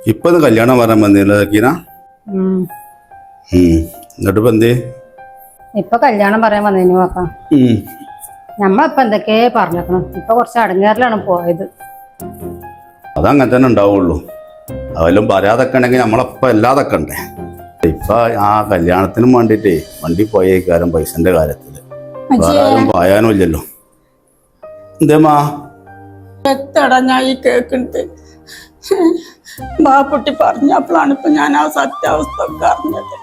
ഇപ്പൊ കല്യാണം പറയാൻ വന്നില്ല കീന. എന്നിട്ട് ഇപ്പൊ എന്തേ ഇപ്പൊ കല്യാണം പറയാൻ വന്നതിന് നോക്കാം. നമ്മളിപ്പൊ എന്തൊക്കെ പറഞ്ഞേക്കണം. ഇപ്പൊ കുറച്ച് അടങ്ങേറിലാണ് പോയത്. അതങ്ങനെ തന്നെ ഉണ്ടാവുള്ളൂ. അതെല്ലാം പറയാതൊക്കെ ഉണ്ടെങ്കിൽ നമ്മളപ്പ എല്ലാതൊക്കെ ഉണ്ടേ. ഇപ്പൊ ആ കല്യാണത്തിനും വേണ്ടിട്ടേ വണ്ടി പോയേക്കാരും പൈസന്റെ കാര്യത്തില് വേറെ പായാനും ഇല്ലല്ലോ. എന്തേമാ എത്തടാ ഞാൻ ഈ കേൾക്കുന്നത്? ബാപ്പുട്ടി പറഞ്ഞപ്പോഴാണ് ഇപ്പൊ ഞാൻ ആ സത്യാവസ്ഥ ഒക്കെ അറിഞ്ഞത്.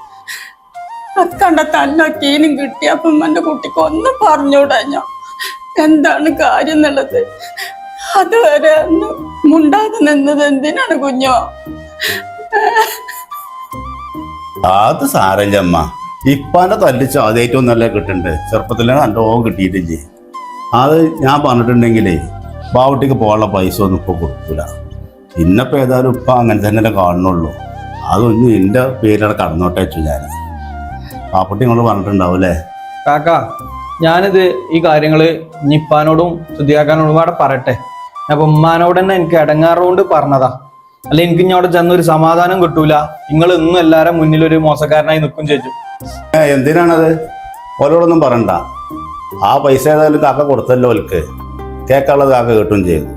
അത് കണ്ട തല്ലക്കീനും കിട്ടി. അപ്പം എന്റെ കുട്ടിക്ക് ഒന്നും പറഞ്ഞൂടാ ഞാൻ എന്താണ് കാര്യം എന്നുള്ളത്. അതുവരെ ഒന്ന് മുണ്ടാതെ നിന്നത് എന്തിനാണ് കുഞ്ഞോ? അത് സാരല്ല അമ്മ. ഇപ്പാന്റെ തല്ലിച്ച് ആദ്യമായിട്ടൊന്നും നല്ല കിട്ടുന്നുണ്ട്. ചെറുപ്പത്തിലാണ് നല്ല ഓം കിട്ടിയിട്ടില്ലേ. അത് ഞാൻ പറഞ്ഞിട്ടുണ്ടെങ്കിലേ ബാവുട്ടിക്ക് പോകാനുള്ള പൈസ ഒന്നും ഇപ്പൊ കൊടുക്കൂല. പിന്നപ്പോ ഏതായാലും ഇപ്പൊ അങ്ങനെ തന്നെ കാണുന്നുള്ളൂ. അതൊന്നും എന്റെ പേരവിടെ കടന്നോട്ടെ വെച്ചു ഞാൻ. ബാപ്പുട്ടി നിങ്ങൾ പറഞ്ഞിട്ടുണ്ടാവൂലേ? കാക്ക, ഞാനിത് ഈ കാര്യങ്ങള് ഇനിപ്പാനോടും ശുദ്ധിയാക്കാനോടും അവിടെ പറയട്ടെ. അപ്പൊ ഉമ്മാനോട് തന്നെ എനിക്ക് ഇടങ്ങാറുകൊണ്ട് പറഞ്ഞതാ. അല്ല എനിക്ക് ഇനി അവിടെ ചെന്നൊരു സമാധാനം കിട്ടൂല. നിങ്ങൾ ഇന്നും എല്ലാരും മുന്നിൽ ഒരു മോശക്കാരനായി നിൽക്കും ചേച്ചു. എന്തിനാണത്? ഓരോടൊന്നും പറയണ്ട. ആ പൈസ ഏതായാലും കാക്ക കൊടുത്തല്ലോ. ഓൽക്ക് കേൾക്കാനുള്ളത് കാക്ക കേട്ടും ചെയ്തു.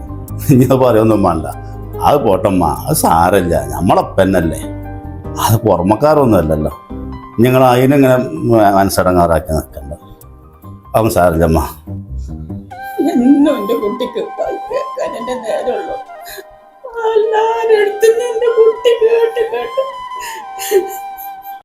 ഇനി അത് പറയൊന്നും വേണ്ട. അത് പോട്ടമ്മ, അത് സാരല്ല. നമ്മളപ്പന്നല്ലേ, അത് പുറമക്കാരൊന്നും അല്ലല്ലോ. നിങ്ങൾ അതിനിങ്ങനെ മനസ്സടങ്ങാറാക്കി നിൽക്കണ്ട. അവൻ സാരല്ലമ്മ. എന്നും എന്റെ കുട്ടിക്ക് കേൾക്കാൻ എന്റെ നേരമുള്ളൂ. എല്ലാരും അടുത്തുനിന്ന് എന്റെ കുട്ടി കേട്ട്